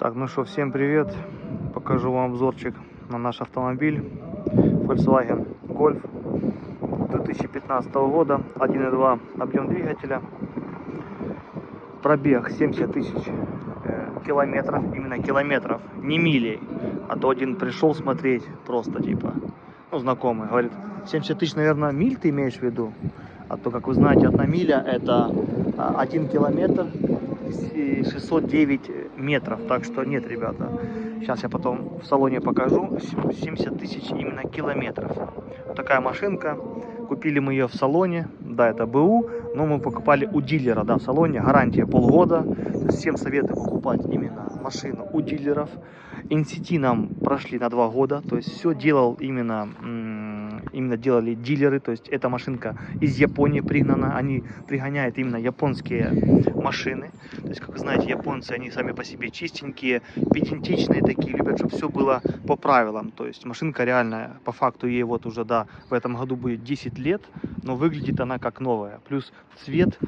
Так, ну что, всем привет. Покажу вам обзорчик на наш автомобиль Volkswagen Golf 2015 года, 1.2 объем двигателя, пробег 70 тысяч километров, именно километров, не милей. А то один пришел смотреть, просто типа, ну, знакомый, говорит, 70 тысяч, наверное, миль ты имеешь в виду? А то, как вы знаете, 1 миля это 1 километр и 609 метров. Так что нет, ребята. Сейчас я потом в салоне покажу. 70 тысяч именно километров. Вот такая машинка. Купили мы ее в салоне. Да, это БУ, но мы покупали у дилера, да, в салоне. Гарантия полгода. То есть всем советую покупать именно машину у дилеров. NCT нам прошли на 2 года. То есть все делал именно делали дилеры. То есть эта машинка из Японии пригнана. Они пригоняют именно японские машины. То есть, как вы знаете, японцы, они сами по себе чистенькие, педантичные такие, любят, чтобы все было по правилам. То есть машинка реальная, по факту ей вот уже, да, в этом году будет 10 лет, но выглядит она как новая. Плюс цвет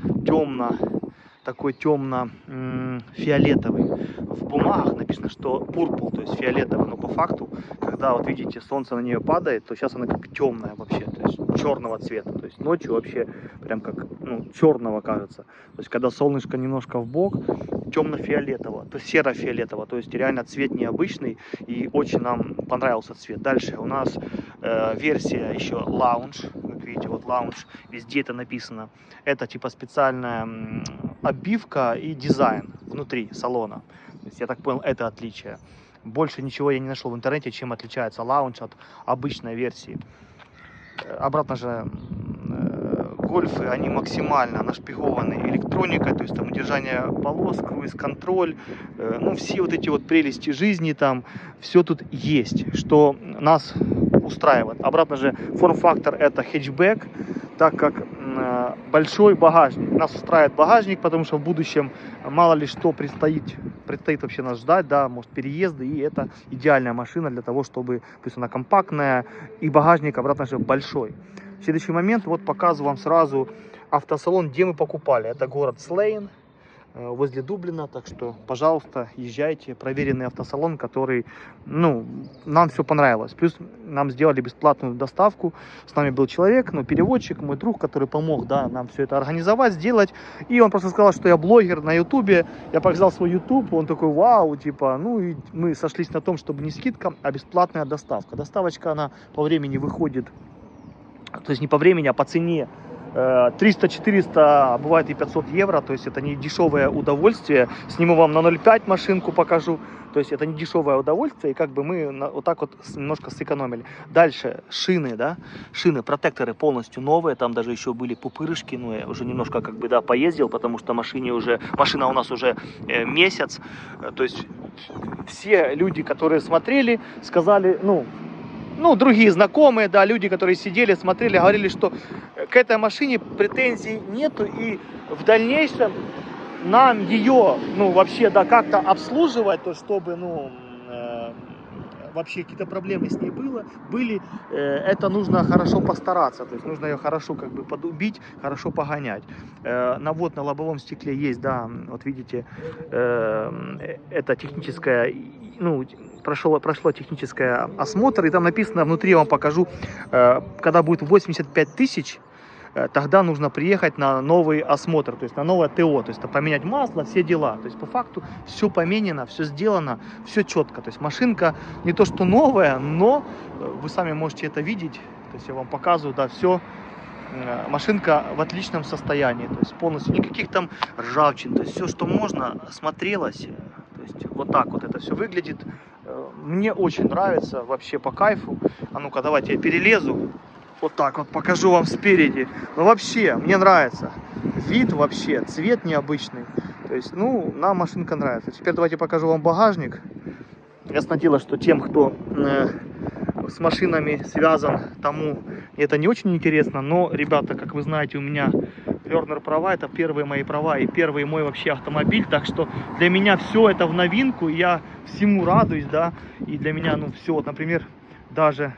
такой темно-фиолетовый. В бумагах написано, что purple, то есть фиолетовый, но по факту, когда вот видите, солнце на нее падает, то сейчас она как темная вообще, то есть черного цвета, то есть ночью вообще прям как, ну, черного кажется. То есть когда солнышко немножко в бок, темно-фиолетового, то серо-фиолетового, то есть реально цвет необычный, и очень нам понравился цвет. Дальше у нас версия еще Lounge, как видите, вот Lounge, везде это написано. Это типа специальная обивка и дизайн внутри салона. То есть, я так понял, это отличие. Больше ничего я не нашел в интернете, чем отличается Lounge от обычной версии. Обратно же гольфы, они максимально нашпигованы электроникой, то есть там удержание полос, круиз-контроль, ну все вот эти вот прелести жизни там, все тут есть, что нас устраивает. Обратно же форм-фактор это хэтчбэк, так как большой багажник. Нас устраивает багажник, потому что в будущем мало ли что предстоит вообще нас ждать, да, может переезды, и это идеальная машина для того, чтобы, пусть она компактная, и багажник обратно же большой. В следующий момент вот показываю вам сразу автосалон, где мы покупали. Это город Слейн, возле Дублина, так что, пожалуйста, езжайте. Проверенный автосалон, который, ну, нам все понравилось. Плюс нам сделали бесплатную доставку. С нами был человек, ну, переводчик, мой друг, который помог, да, нам все это организовать, сделать. И он просто сказал, что я блогер на ютубе. Я показал свой ютуб, он такой, вау, типа, ну, и мы сошлись на том, чтобы не скидка, а бесплатная доставка. Доставочка, она по времени выходит, то есть не по времени, а по цене 300-400, а бывает и 500 евро, то есть это не дешевое удовольствие. Сниму вам на 0,5 машинку, покажу, то есть это не дешевое удовольствие, и как бы мы вот так вот немножко сэкономили. Дальше шины, да, шины, протекторы полностью новые, там даже еще были пупырышки, но я уже немножко как бы, да, поездил, потому что машина у нас уже месяц, то есть все люди, которые смотрели, сказали, ну, другие знакомые, да, люди, которые сидели, смотрели, говорили, что к этой машине претензий нету, и в дальнейшем нам ее, ну, вообще, да, как-то обслуживать, то, чтобы, ну, вообще какие-то проблемы с ней были, это нужно хорошо постараться, то есть нужно ее хорошо как бы подубить, хорошо погонять. На лобовом стекле есть, да, вот видите, это техническое, ну, прошло техническое осмотр, и там написано, внутри я вам покажу, когда будет 85 тысяч, тогда нужно приехать на новый осмотр, то есть на новое ТО, то есть поменять масло, все дела. То есть по факту все поменено, все сделано, все четко. То есть машинка не то что новая, но вы сами можете это видеть. То есть я вам показываю, да, все. Машинка в отличном состоянии, то есть полностью никаких там ржавчин, то есть все, что можно, смотрелось. То есть вот так вот это все выглядит. Мне очень нравится, вообще по кайфу. А ну-ка, давайте я перелезу. Вот так вот покажу вам спереди. Ну вообще, мне нравится. Вид вообще, цвет необычный. То есть, ну, нам машинка нравится. Теперь давайте покажу вам багажник. Ясно дело, что тем, кто с машинами связан, тому это не очень интересно. Но, ребята, как вы знаете, у меня Learner права, это первые мои права и первый мой вообще автомобиль. Так что для меня все это в новинку. Я всему радуюсь, да. И для меня, ну, все, вот, например, даже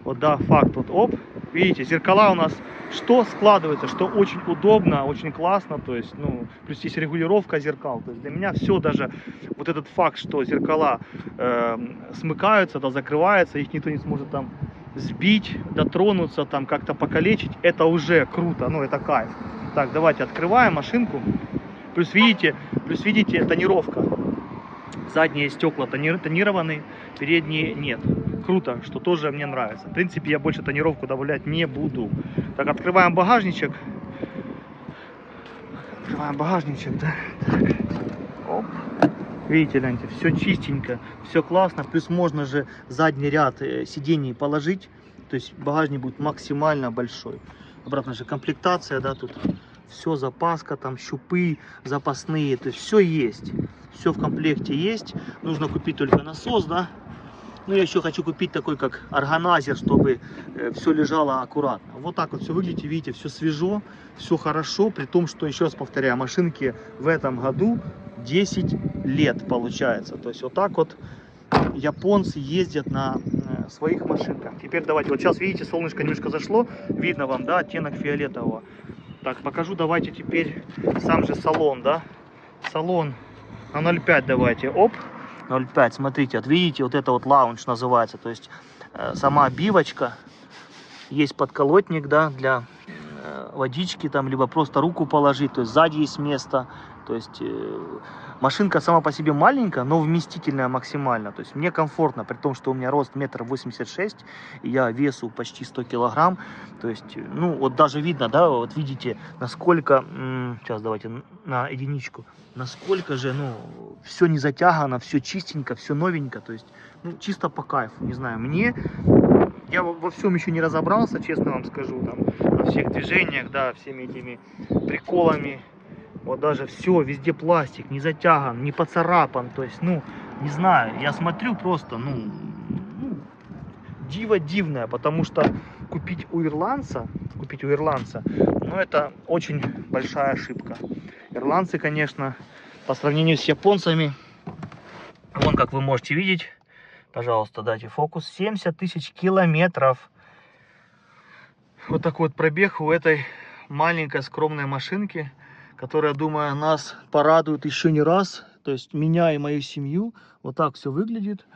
Вот, да, факт. Вот, оп, видите, зеркала у нас что складывается, что очень удобно, очень классно. То есть, ну, плюс есть регулировка зеркал. То есть для меня все, даже вот этот факт, что зеркала смыкаются, да, закрываются, их никто не сможет там сбить, дотронуться, там как-то покалечить, это уже круто, ну, это кайф. Так, давайте открываем машинку. Плюс видите, тонировка. Задние стекла тонированы, передние нет. Круто, что тоже мне нравится. В принципе, я больше тонировку добавлять не буду. Так, открываем багажничек. Открываем багажничек, да. Так. Оп. Видите, гляньте, все чистенько, все классно. Плюс можно же задний ряд сидений положить. То есть багажник будет максимально большой. Обратно же комплектация, да, тут все, запаска, там щупы запасные. То есть все есть. Все в комплекте есть. Нужно купить только насос, да. Ну, я еще хочу купить такой, как органайзер, чтобы все лежало аккуратно. Вот так вот все выглядит, видите, все свежо, все хорошо. При том, что, еще раз повторяю, машинке в этом году 10 лет получается. То есть вот так вот японцы ездят на своих машинках. Теперь давайте, вот сейчас видите, солнышко немножко зашло, видно вам, да, оттенок фиолетового. Так, покажу, давайте теперь сам же салон, да. Салон на 0,5 давайте, оп. 0,5, смотрите, вот видите, вот это вот лаунж называется, то есть сама обивочка, есть подколотник, да, для водички там, либо просто руку положить, то есть сзади есть место, то есть машинка сама по себе маленькая, но вместительная максимально, то есть мне комфортно, при том, что у меня рост 1,86 м, и я весу почти 100 килограмм, то есть, ну, вот даже видно, да, вот видите, насколько, сейчас давайте на единичку, насколько же, ну, все не затягано, все чистенько, все новенько, то есть, ну, чисто по кайфу, не знаю, мне, я во всем еще не разобрался, честно вам скажу, там, во всех движениях, да, всеми этими приколами, вот даже все, везде пластик, не затяган, не поцарапан, то есть, ну, не знаю, я смотрю просто, ну диво дивное, потому что купить у ирландца, ну, это очень большая ошибка. Ирландцы, конечно, по сравнению с японцами, вон, как вы можете видеть, пожалуйста, дайте фокус, 70 тысяч километров. Вот такой вот пробег у этой маленькой скромной машинки, которая, думаю, нас порадует еще не раз. То есть меня и мою семью. Вот так все выглядит.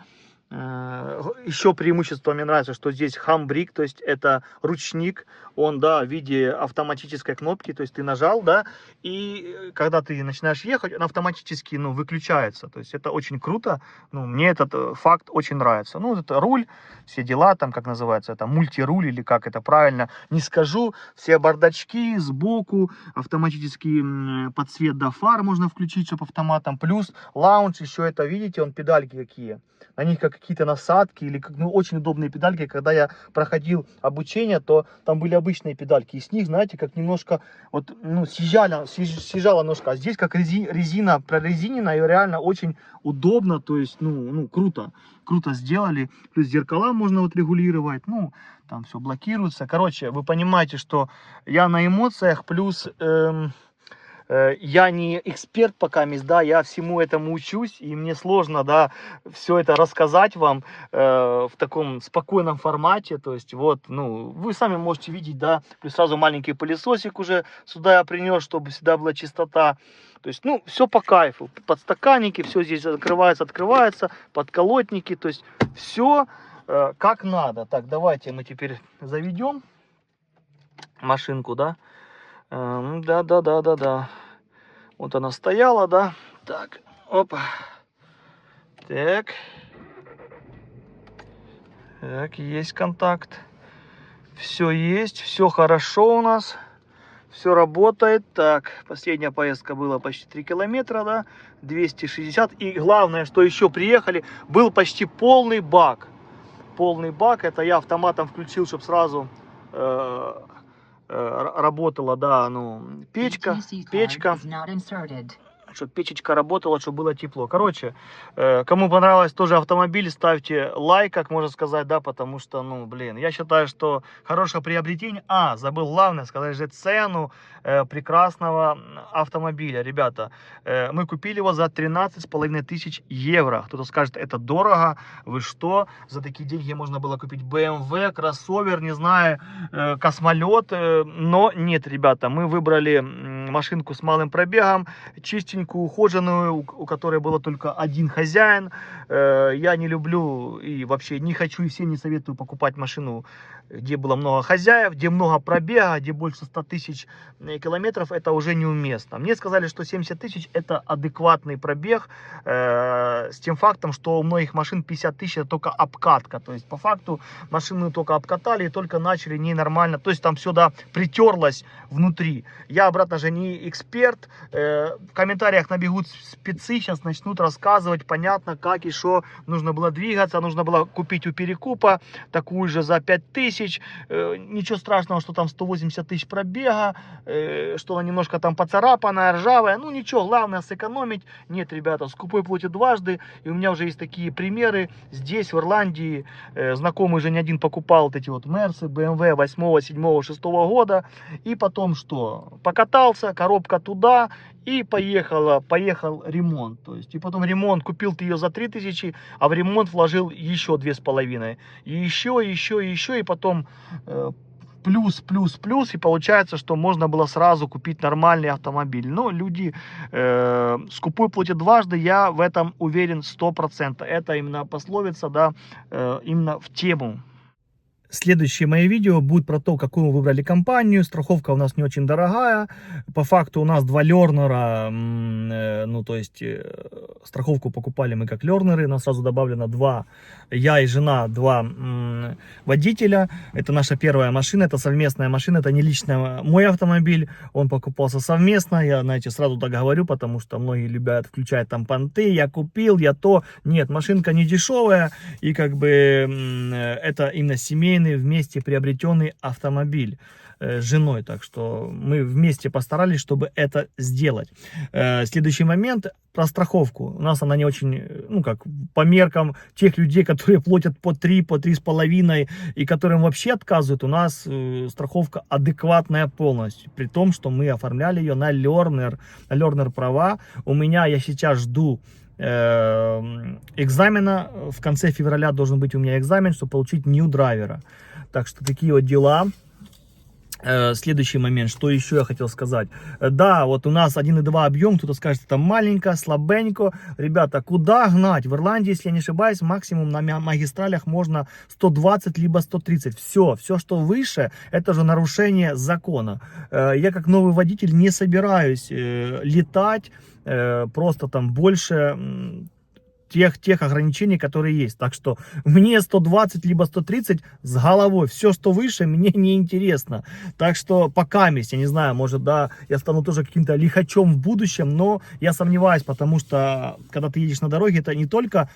Еще преимущество мне нравится, что здесь хамбрик, то есть это ручник, он, да, в виде автоматической кнопки, то есть ты нажал, да, и когда ты начинаешь ехать, он автоматически, ну, выключается, то есть это очень круто, ну, мне этот факт очень нравится. Ну, это руль, все дела, там, как называется, это мультируль или как это правильно, не скажу, все бардачки сбоку, автоматический подсвет до фар можно включить, чтобы автоматом, плюс лаунж, еще это, видите, он педальки какие. На них как какие-то насадки или ну, очень удобные педальки. Когда я проходил обучение, то там были обычные педальки. И с них, знаете, как немножко вот, ну, съезжала ножка. А здесь как резина прорезинена, и реально очень удобно. То есть, ну круто. Круто сделали. Плюс зеркала можно вот регулировать. Ну, там все блокируется. Короче, вы понимаете, что я на эмоциях. Плюс... я не эксперт пока, да, я всему этому учусь, и мне сложно, да, все это рассказать вам в таком спокойном формате, то есть, вот, ну, вы сами можете видеть, да, плюс сразу маленький пылесосик уже сюда я принес, чтобы всегда была чистота, то есть, ну, все по кайфу, подстаканники, все здесь открывается, подколотники, то есть, все как надо. Так, давайте мы теперь заведем машинку, да. Да. Вот она стояла, да. Так, опа. Так, есть контакт. Все есть, все хорошо у нас. Все работает. Так, последняя поездка была почти 3 километра, да. 260. И главное, что еще приехали, был почти полный бак. Полный бак. Это я автоматом включил, чтобы сразу... работала, да, ну, печка, чтобы печечка работала, чтобы было тепло. Короче, кому понравилось тоже автомобиль, ставьте лайк, как можно сказать, да, потому что, ну, блин, я считаю, что хорошее приобретение. Забыл главное сказать же цену прекрасного автомобиля, ребята. Мы купили его за 13,5 тысяч евро. Кто-то скажет, это дорого, вы что? За такие деньги можно было купить BMW, кроссовер, не знаю, космолет, но нет, ребята, мы выбрали машинку с малым пробегом, чистенькую, ухоженную, у которой было только один хозяин. Я не люблю и вообще не хочу и всем не советую покупать машину, где было много хозяев, где много пробега, где больше 100 тысяч километров. Это уже неуместно. Мне сказали, что 70 тысяч это адекватный пробег, с тем фактом, что у многих машин 50 тысяч это только обкатка. То есть по факту машину только обкатали и только начали ненормально. То есть там все, да, притерлось внутри. Я обратно же не эксперт. В комментариях набегут спецы, сейчас начнут рассказывать понятно, как и что нужно было двигаться. Нужно было купить у Перекупа такую же за 5000. Ничего страшного, что там 180 тысяч пробега, что она немножко там поцарапанная, ржавая. Ну ничего, главное сэкономить. Нет, ребята, скупой платит дважды. И у меня уже есть такие примеры. Здесь, в Ирландии, знакомый же не один покупал вот эти вот Мерсы, BMW 8, 7, 6 года. И потом что? Покатался, коробка туда, и поехал ремонт. То есть, и потом ремонт, купил ты ее за 3000, а в ремонт вложил еще 2500. И еще, и потом плюс, и получается, что можно было сразу купить нормальный автомобиль. Но люди скупой платят дважды, я в этом уверен 100%. Это именно пословица, да, именно в тему. Следующие мои видео будут про то, какую мы выбрали компанию. Страховка у нас не очень дорогая. По факту у нас два лернера. Ну, то есть, страховку покупали мы как лернеры. У нас сразу добавлено два, я и жена, два водителя. Это наша первая машина, это совместная машина. Это не лично мой автомобиль. Он покупался совместно. Я, знаете, сразу так говорю, потому что многие любят включать там понты. Я купил, я то. Нет, машинка не дешевая. И как бы это именно семейный, вместе приобретенный автомобиль с женой, так что мы вместе постарались, чтобы это сделать. Следующий момент про страховку. У нас она не очень, ну как, по меркам тех людей, которые платят по 3, по 3,5 и которым вообще отказывают, у нас страховка адекватная полностью, при том, что мы оформляли ее на лернер права. Я сейчас жду экзамена. В конце февраля должен быть у меня экзамен, чтобы получить new драйвера. Так что такие вот дела. Следующий момент, что еще я хотел сказать. Да, вот у нас 1,2 объем, кто-то скажет, это маленько, слабенько. Ребята, куда гнать? В Ирландии, если я не ошибаюсь, максимум на магистралях можно 120 либо 130. Все, что выше, это же нарушение закона. Я как новый водитель не собираюсь летать просто там больше тех ограничений, которые есть. Так что мне 120 либо 130 с головой. Все, что выше, мне не интересно. Так что пока я не знаю, может, да, я стану тоже каким-то лихачом в будущем, но я сомневаюсь, потому что когда ты едешь на дороге, это не только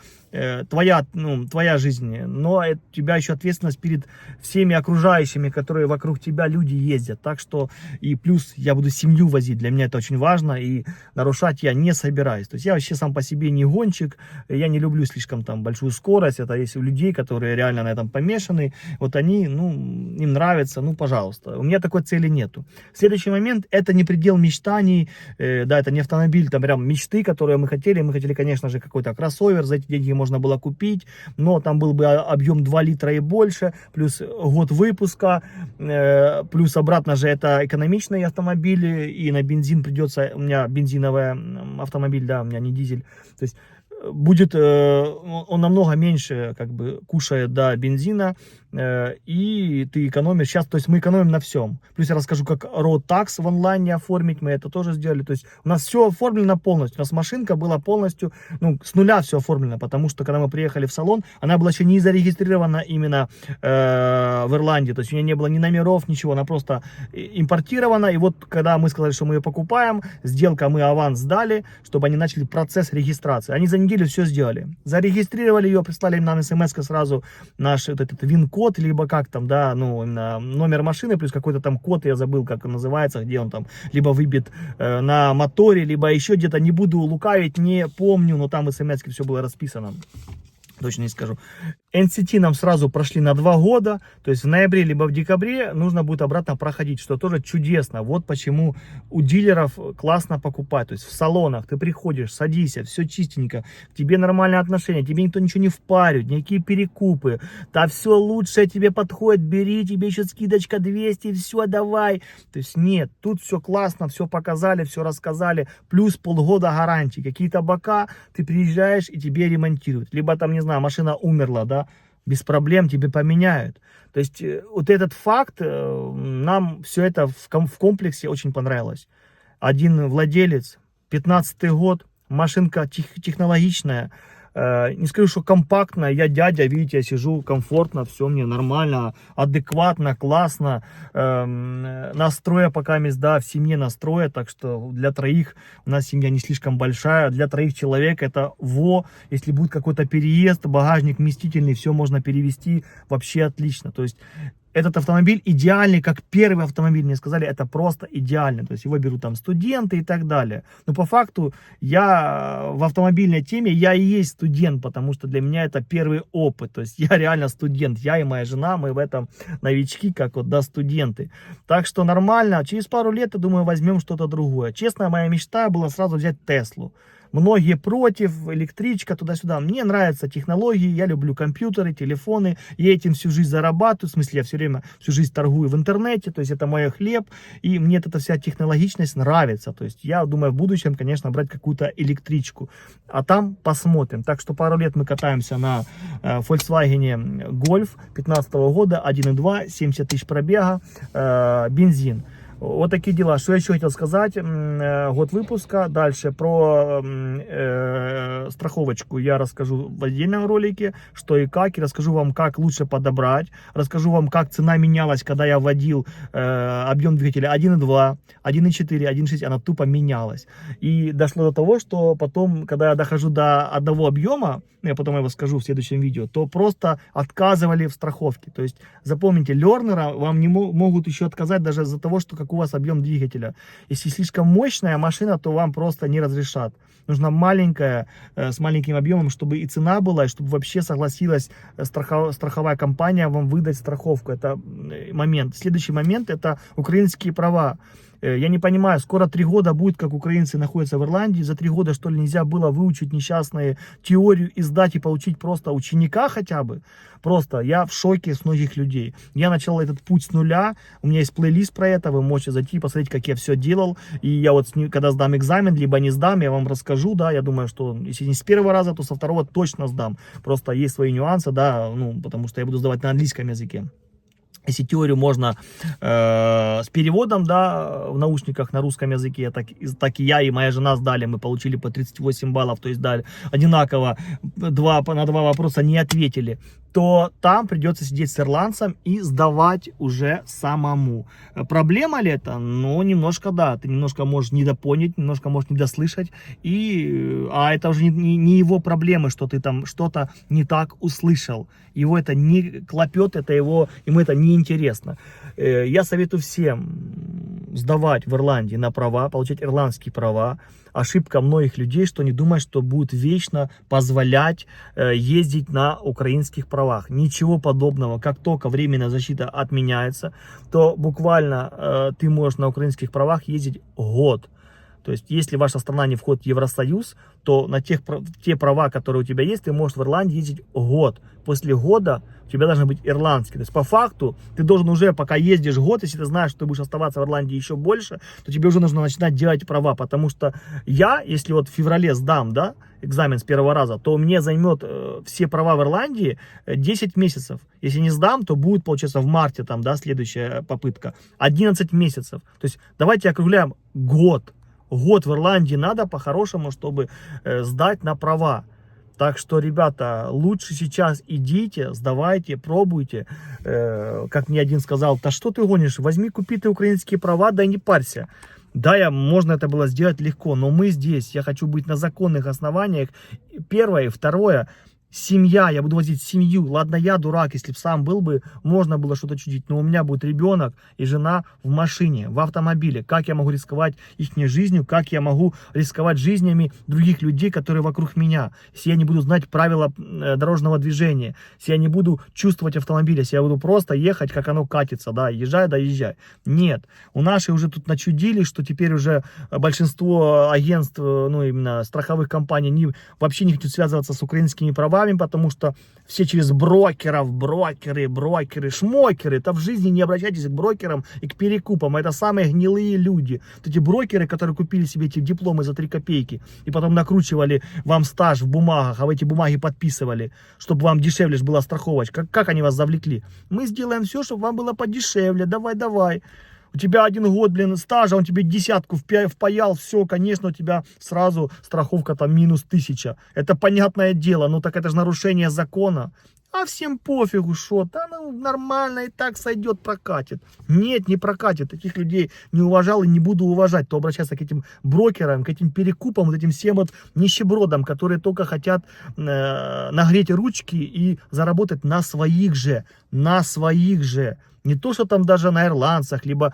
твоя жизнь, но у тебя еще ответственность перед всеми окружающими, которые вокруг тебя люди ездят. Так что и плюс я буду семью возить, для меня это очень важно, и нарушать я не собираюсь. То есть я вообще сам по себе не гонщик, я не люблю слишком там большую скорость. Это есть у людей, которые реально на этом помешаны. Вот они, им нравится, пожалуйста. У меня такой цели нету. Следующий момент, это не предел мечтаний. Да, это не автомобиль, там прям мечты, которые мы хотели. Мы хотели, конечно же, какой-то кроссовер. За эти деньги можно было купить. Но там был бы объем 2 литра и больше. Плюс год выпуска. Плюс обратно же это экономичные автомобили. И на бензин придется... У меня бензиновый автомобиль, да, у меня не дизель. То есть будет он намного меньше кушает бензина, и ты экономишь сейчас, то есть мы экономим на всем. Плюс я расскажу, как road tax в онлайне оформить, мы это тоже сделали. То есть у нас все оформлено полностью, у нас машинка была полностью, с нуля все оформлено, потому что когда мы приехали в салон, она была еще не зарегистрирована именно в Ирландии, то есть у нее не было ни номеров, ничего, она просто импортирована. И вот когда мы сказали, что мы ее покупаем, сделка, мы аванс сдали, чтобы они начали процесс регистрации. Они за неделю все сделали, зарегистрировали ее, прислали нам смс сразу наш этот ВИН-код, код, либо как там, да, ну, номер машины, плюс какой-то там код, я забыл, как он называется, где он там либо выбит на моторе, либо еще где-то, не буду лукавить, не помню, но там в смс-ке все было расписано. Точно не скажу. NCT нам сразу прошли на 2 года, то есть в ноябре либо в декабре нужно будет обратно проходить, что тоже чудесно. Вот почему у дилеров классно покупать, то есть в салонах ты приходишь, садишься, все чистенько, к тебе нормальное отношение, тебе никто ничего не впаривает, никакие перекупы, да все лучшее тебе подходит, бери, тебе еще скидочка 200, все, давай. То есть нет, тут все классно, все показали, все рассказали, плюс полгода гарантии, какие-то бока ты приезжаешь и тебе ремонтируют, либо там, не знаю, машина умерла, да, без проблем тебе поменяют. То есть вот этот факт, нам все это в комплексе очень понравилось. Один владелец, 15-й год, машинка технологичная, не скажу, что компактная, я дядя, видите, я сижу комфортно, все мне нормально, адекватно, классно, настроя пока да, в семье настроя, так что для троих, у нас семья не слишком большая, для троих человек это если будет какой-то переезд, багажник вместительный, все можно перевести, вообще отлично, то есть этот автомобиль идеальный, как первый автомобиль, мне сказали, это просто идеальный. То есть его берут там студенты и так далее. Но по факту я в автомобильной теме, я и есть студент, потому что для меня это первый опыт. То есть я реально студент, я и моя жена, мы в этом новички, как вот, да, студенты. Так что нормально, через пару лет, я думаю, возьмем что-то другое. Честно, моя мечта была сразу взять Теслу. Многие против, электричка, туда-сюда. Мне нравятся технологии, я люблю компьютеры, телефоны. Я этим всю жизнь зарабатываю. В смысле, я все время, всю жизнь торгую в интернете. То есть это мой хлеб. И мне эта вся технологичность нравится. То есть я думаю в будущем, конечно, брать какую-то электричку. А там посмотрим. Так что пару лет мы катаемся на Volkswagen Golf 15 года, 1.2, 70 тысяч пробега, бензин. Вот такие дела. Что я еще хотел сказать? Год выпуска. Дальше про страховочку я расскажу в отдельном ролике, что и как. И расскажу вам, как лучше подобрать. Расскажу вам, как цена менялась, когда я вводил объем двигателя 1.2, 1.4, 1.6. Она тупо менялась. И дошло до того, что потом, когда я дохожу до одного объема, я потом его скажу в следующем видео, то просто отказывали в страховке. То есть запомните, Лернера вам не могут еще отказать даже из-за того, что как у вас объем двигателя. Если слишком мощная машина, то вам просто не разрешат. Нужна маленькая, с маленьким объемом, чтобы и цена была, и чтобы вообще согласилась страховая компания вам выдать страховку. Это момент. Следующий момент — это украинские права. Я не понимаю, скоро 3 года будет, как украинцы находятся в Ирландии. За 3 года, что ли, нельзя было выучить несчастные теорию и сдать, и получить просто ученика хотя бы? Просто я в шоке с многих людей. Я начал этот путь с нуля. У меня есть плейлист про это. Вы можете зайти, посмотреть, как я все делал. И я вот, когда сдам экзамен, либо не сдам, я вам расскажу, да. Я думаю, что если не с первого раза, то со второго точно сдам. Просто есть свои нюансы, да, ну, потому что я буду сдавать на английском языке. Если теорию можно с переводом, да, в наушниках на русском языке, так и я и моя жена сдали, мы получили по 38 баллов, то есть дали одинаково, на 2 вопроса не ответили, то там придется сидеть с ирландцем и сдавать уже самому. Проблема ли это? Ну, немножко да, ты немножко можешь недопонять, немножко можешь недослышать, а это уже не его проблемы, что ты там что-то не так услышал. Его это не клопет, ему это не интересно. Я советую всем сдавать в Ирландии на права, получать ирландские права. Ошибка многих людей, что они думают, что будут вечно позволять ездить на украинских правах. Ничего подобного. Как только временная защита отменяется, то буквально ты можешь на украинских правах ездить год. То есть, если ваша страна не входит в Евросоюз, то на те права, которые у тебя есть, ты можешь в Ирландии ездить год. После года у тебя должны быть ирландские. То есть, по факту, ты должен уже, пока ездишь год, если ты знаешь, что ты будешь оставаться в Ирландии еще больше, то тебе уже нужно начинать делать права. Потому что я, если вот в феврале сдам, да, экзамен с первого раза, то мне займет все права в Ирландии 10 месяцев. Если не сдам, то будет, получается, в марте, там, да, следующая попытка. 11 месяцев. То есть, давайте округляем год. Год в Ирландии надо по-хорошему, чтобы сдать на права. Так что, ребята, лучше сейчас идите, сдавайте, пробуйте. Как мне один сказал, да что ты гонишь, возьми, купи ты украинские права, да не парься. Да, можно это было сделать легко, но мы здесь, я хочу быть на законных основаниях. Первое, второе, Семья, я буду возить семью. Ладно, я дурак, если бы сам был бы, можно было что-то чудить. Но у меня будет ребенок и жена в машине, в автомобиле. Как я могу рисковать их жизнью? Как я могу рисковать жизнями других людей, которые вокруг меня? Если я не буду знать правила дорожного движения, если я не буду чувствовать автомобиль, если я буду просто ехать, как оно катится, да, езжай, да, езжай. Нет, у наших уже тут начудили, что теперь уже большинство агентств, ну, именно страховых компаний, вообще не хотят связываться с украинскими правами, потому что все через брокеров, брокеры, шмокеры. Это в жизни не обращайтесь к брокерам и к перекупам. Это самые гнилые люди. Вот эти брокеры, которые купили себе эти дипломы за 3 копейки и потом накручивали вам стаж в бумагах, а вы эти бумаги подписывали, чтобы вам дешевле была страховочка. Как они вас завлекли? Мы сделаем все, чтобы вам было подешевле. Давай. У тебя 1 год, блин, стажа, он тебе 10 впаял, все, конечно, у тебя сразу страховка там минус 1000. Это понятное дело, ну так это же нарушение закона. А всем пофигу, что, да ну нормально, и так сойдет, прокатит. Нет, не прокатит, таких людей не уважал и не буду уважать. То обращаться к этим брокерам, к этим перекупам, вот этим всем вот нищебродам, которые только хотят нагреть ручки и заработать на своих же. Не то, что там даже на ирландцах, либо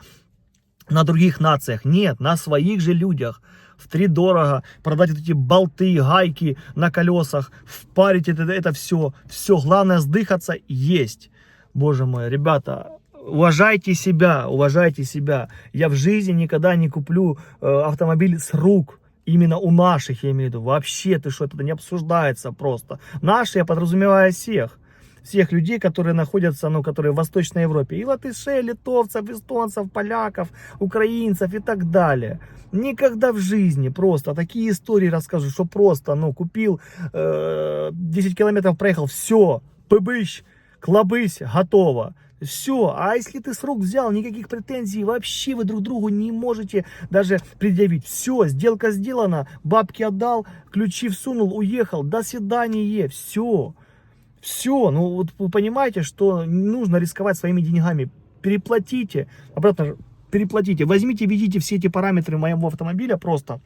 на других нациях. Нет, на своих же людях. Втридорого продать вот эти болты, гайки на колесах, впарить это все. Все, главное сдыхаться есть. Боже мой, ребята, уважайте себя. Я в жизни никогда не куплю автомобиль с рук. Именно у наших, я имею в виду. Вообще, ты что, это не обсуждается просто. Наши, я подразумеваю всех людей, которые находятся, ну, которые в Восточной Европе. И латышей, литовцев, эстонцев, поляков, украинцев и так далее. Никогда в жизни просто такие истории расскажу, что просто, ну, купил, 10 километров проехал, все, пыбыщ, клобысь, готово. Все, а если ты с рук взял, никаких претензий, вообще вы друг другу не можете даже предъявить. Все, сделка сделана, бабки отдал, ключи всунул, уехал, до свидания, все. Все, ну вот вы понимаете, что не нужно рисковать своими деньгами. Переплатите, обратно переплатите. Возьмите, введите все эти параметры моего автомобиля просто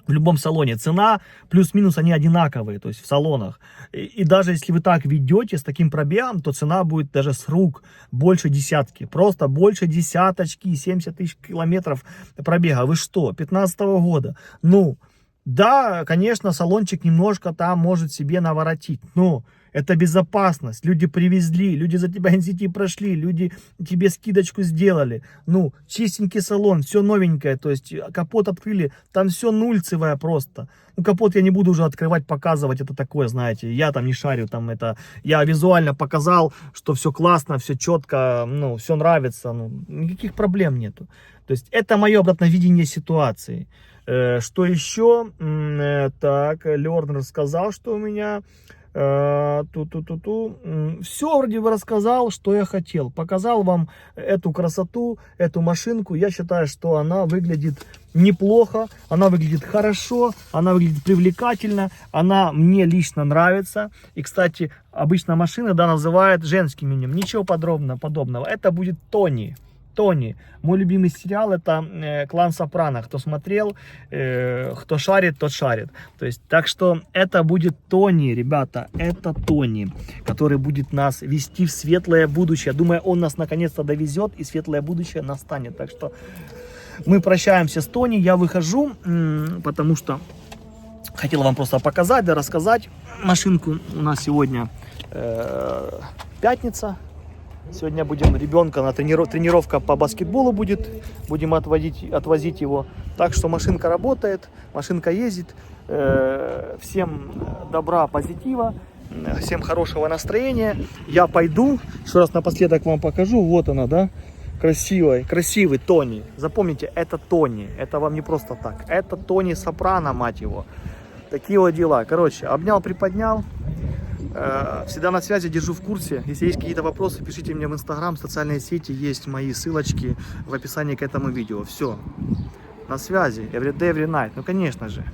в любом салоне. Цена плюс-минус они одинаковые, то есть в салонах. И даже если вы так ведете с таким пробегом, то цена будет даже с рук больше десятки. Просто больше десяточки, 70 тысяч километров пробега. Вы что, 15-го года? Ну... Да, конечно, салончик немножко там может себе наворотить, но это безопасность. Люди привезли, люди за тебя NCT прошли, люди тебе скидочку сделали. Ну, чистенький салон, все новенькое, то есть капот открыли, там все нульцевое просто. Ну, капот я не буду уже открывать, показывать, это такое, знаете, я там не шарю, там это, я визуально показал, что все классно, все четко, ну, все нравится, ну, никаких проблем нету. То есть это мое обратное видение ситуации. Что еще? Так, Лернер сказал, что у меня... Все вроде бы рассказал, что я хотел. Показал вам эту красоту, эту машинку. Я считаю, что она выглядит неплохо, она выглядит хорошо, она выглядит привлекательно, она мне лично нравится. И, кстати, обычно машины, да, называют женским именем. Ничего подобного. Это будет Тони. Мой любимый сериал — это «Клан Сопрано». Кто смотрел, кто шарит, тот шарит. То есть, так что это будет Тони, ребята, это Тони, который будет нас вести в светлое будущее. Думаю, он нас наконец-то довезет, и светлое будущее настанет. Так что мы прощаемся с Тони, я выхожу, потому что хотел вам просто показать, да, рассказать машинку. У нас сегодня пятница. Сегодня будем ребенка на тренировка по баскетболу будет. Будем отвозить его. Так что машинка работает, машинка ездит. Всем добра, позитива, всем хорошего настроения. Я пойду. Еще раз напоследок вам покажу. Вот она, да? Красивый Тони. Запомните, это Тони. Это вам не просто так. Это Тони Сопрано, мать его. Такие вот дела. Короче, обнял, приподнял. Всегда на связи, держу в курсе. Если есть какие-то вопросы, пишите мне в Инстаграм, в социальные сети, есть мои ссылочки в описании к этому видео. Все, на связи, every day, every night, ну конечно же.